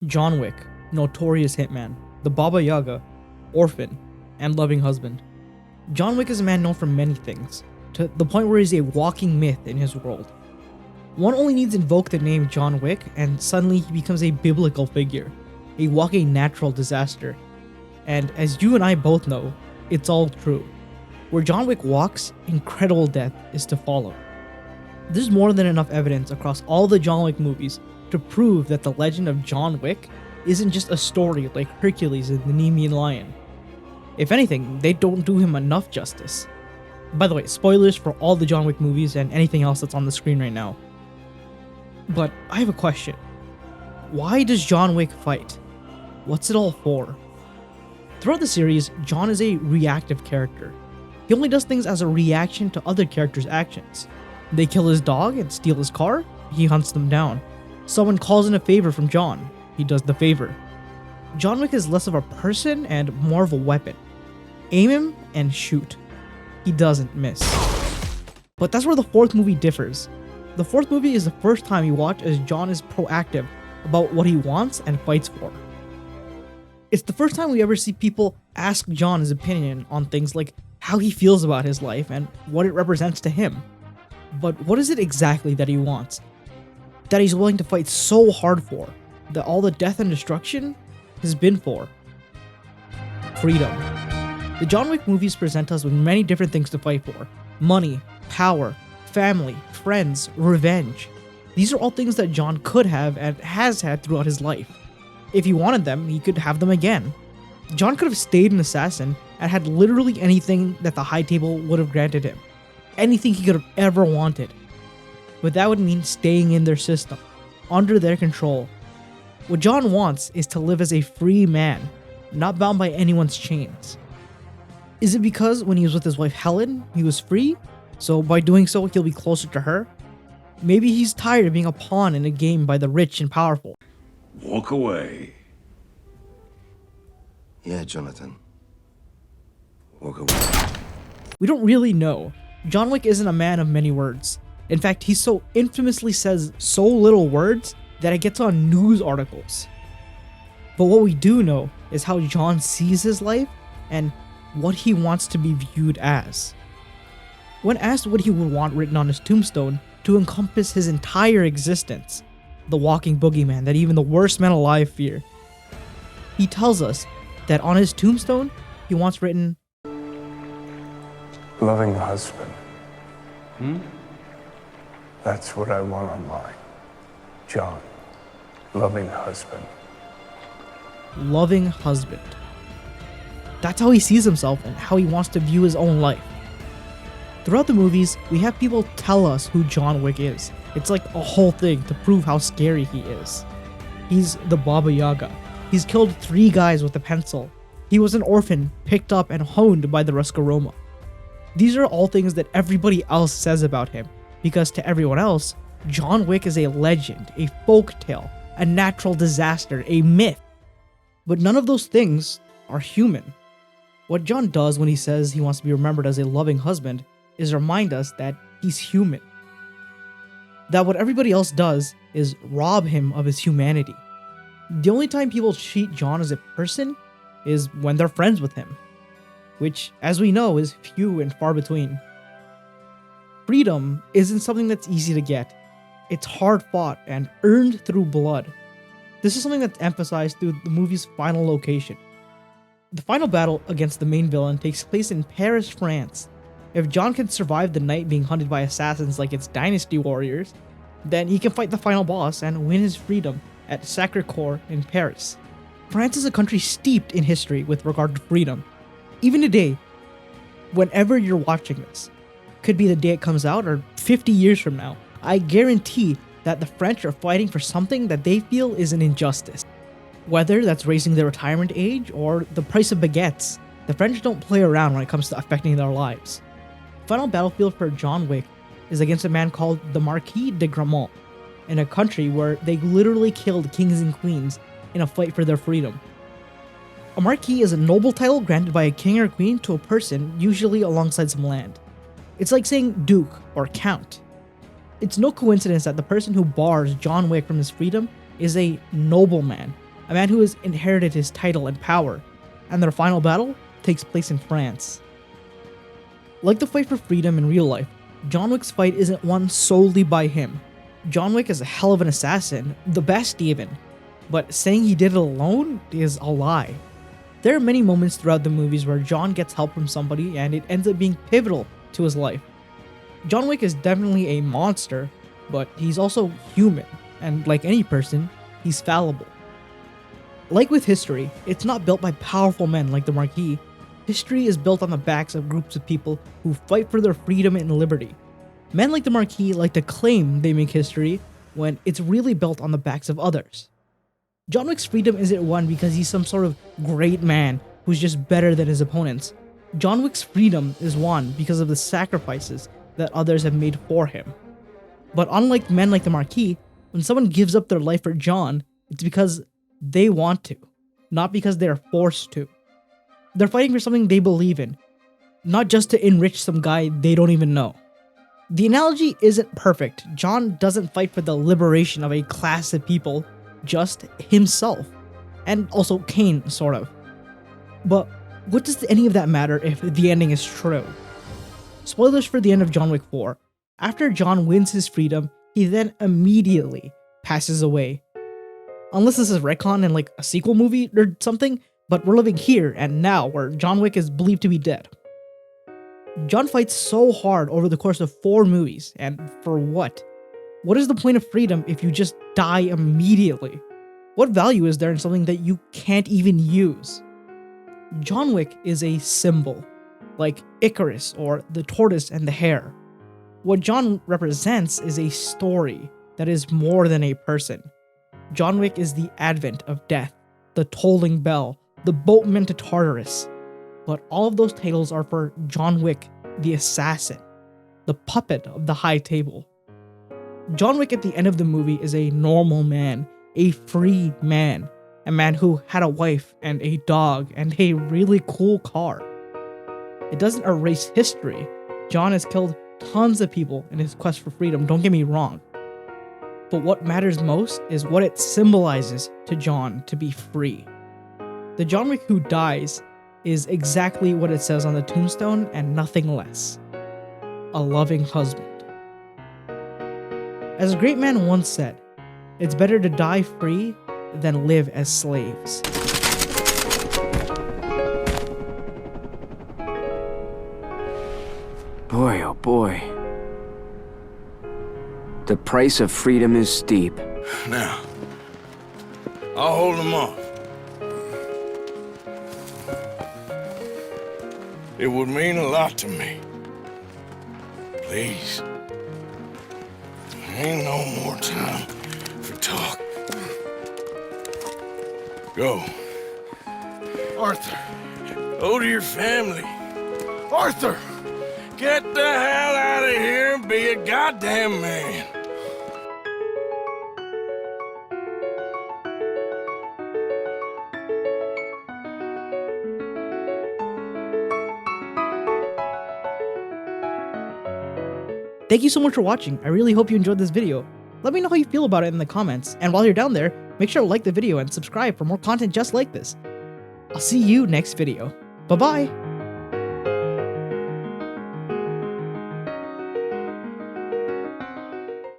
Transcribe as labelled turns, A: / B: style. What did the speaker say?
A: John Wick, notorious hitman, the Baba Yaga, orphan, and loving husband. John Wick is a man known for many things, to the point where he's a walking myth in his world. One only needs to invoke the name John Wick and suddenly he becomes a biblical figure, a walking natural disaster. And as you and I both know, it's all true. Where John Wick walks, incredible death is to follow. There's more than enough evidence across all the John Wick movies to prove that the legend of John Wick isn't just a story like Hercules and the Nemean Lion. If anything, they don't do him enough justice. By the way, spoilers for all the John Wick movies and anything else that's on the screen right now. But I have a question. Why does John Wick fight? What's it all for? Throughout the series, John is a reactive character. He only does things as a reaction to other characters' actions. They kill his dog and steal his car, he hunts them down. Someone calls in a favor from John, he does the favor. John Wick is less of a person and more of a weapon. Aim him and shoot. He doesn't miss. But that's where the fourth movie differs. The fourth movie is the first time you watch as John is proactive about what he wants and fights for. It's the first time we ever see people ask John his opinion on things like how he feels about his life and what it represents to him. But what is it exactly that he wants? That he's willing to fight so hard for? That all the death and destruction has been for? Freedom. The John Wick movies present us with many different things to fight for. Money, power, family, friends, revenge. These are all things that John could have and has had throughout his life. If he wanted them, he could have them again. John could have stayed an assassin and had literally anything that the High Table would have granted him. Anything he could have ever wanted. But that would mean staying in their system, under their control. What John wants is to live as a free man, not bound by anyone's chains. Is it because when he was with his wife Helen, he was free? So by doing so, he'll be closer to her? Maybe he's tired of being a pawn in a game by the rich and powerful.
B: Walk away.
C: Yeah, Jonathan. Walk away.
A: We don't really know. John Wick isn't a man of many words. In fact, he so infamously says so little words that it gets on news articles. But what we do know is how John sees his life and what he wants to be viewed as. When asked what he would want written on his tombstone to encompass his entire existence, the walking boogeyman that even the worst men alive fear, he tells us that on his tombstone, he wants written,
D: loving husband. That's what I want on mine. John, loving husband.
A: loving husband. That's how he sees himself and how he wants to view his own life. Throughout the movies, we have people tell us who John Wick is. It's like a whole thing to prove how scary he is. He's the Baba Yaga. He's killed 3 guys with a pencil. He was an orphan, picked up and honed by the Ruscaroma. These are all things that everybody else says about him, because to everyone else, John Wick is a legend, a folktale, a natural disaster, a myth. But none of those things are human. What John does when he says he wants to be remembered as a loving husband is remind us that he's human. That what everybody else does is rob him of his humanity. The only time people treat John as a person is when they're friends with him, which, as we know, is few and far between. Freedom isn't something that's easy to get. It's hard fought and earned through blood. This is something that's emphasized through the movie's final location. The final battle against the main villain takes place in Paris, France. If John can survive the night being hunted by assassins like it's Dynasty Warriors, then he can fight the final boss and win his freedom at Sacré-Cœur in Paris. France is a country steeped in history with regard to freedom. Even today, whenever you're watching this, could be the day it comes out or 50 years from now, I guarantee that the French are fighting for something that they feel is an injustice. Whether that's raising their retirement age or the price of baguettes, the French don't play around when it comes to affecting their lives. The final battlefield for John Wick is against a man called the Marquis de Gramont, in a country where they literally killed kings and queens in a fight for their freedom. A marquis is a noble title granted by a king or queen to a person, usually alongside some land. It's like saying duke or count. It's no coincidence that the person who bars John Wick from his freedom is a nobleman, a man who has inherited his title and power, and their final battle takes place in France. Like the fight for freedom in real life, John Wick's fight isn't won solely by him. John Wick is a hell of an assassin, the best even, but saying he did it alone is a lie. There are many moments throughout the movies where John gets help from somebody and it ends up being pivotal to his life. John Wick is definitely a monster, but he's also human, and like any person, he's fallible. Like with history, it's not built by powerful men like the Marquis. History is built on the backs of groups of people who fight for their freedom and liberty. Men like the Marquis like to claim they make history when it's really built on the backs of others. John Wick's freedom isn't won because he's some sort of great man who's just better than his opponents. John Wick's freedom is won because of the sacrifices that others have made for him. But unlike men like the Marquis, when someone gives up their life for John, it's because they want to, not because they are forced to. They're fighting for something they believe in, not just to enrich some guy they don't even know. The analogy isn't perfect. John doesn't fight for the liberation of a class of people, just himself. And also Kane, sort of. But what does any of that matter if the ending is true? Spoilers for the end of John Wick 4. After John wins his freedom, he then immediately passes away. Unless this is retcon in like a sequel movie or something, but we're living here and now where John Wick is believed to be dead. John fights so hard over the course of 4 movies, and for what? What is the point of freedom if you just die immediately? What value is there in something that you can't even use? John Wick is a symbol, like Icarus or the tortoise and the hare. What John represents is a story that is more than a person. John Wick is the advent of death, the tolling bell, the boatman to Tartarus. But all of those titles are for John Wick, the assassin, the puppet of the high table. John Wick at the end of the movie is a normal man, a free man, a man who had a wife and a dog and a really cool car. It doesn't erase history. John has killed tons of people in his quest for freedom, don't get me wrong. But what matters most is what it symbolizes to John to be free. The John Wick who dies is exactly what it says on the tombstone and nothing less. A loving husband. As a great man once said, it's better to die free than live as slaves.
E: Boy, oh boy. The price of freedom is steep.
B: Now, I'll hold them off. It would mean a lot to me. Please. Ain't no more time for talk. Go. Arthur, go to your family. Arthur, get the hell out of here and be a goddamn man.
A: Thank you so much for watching. I really hope you enjoyed this video. Let me know how you feel about it in the comments, and while you're down there, make sure to like the video and subscribe for more content just like this. I'll see you next video. Bye-bye!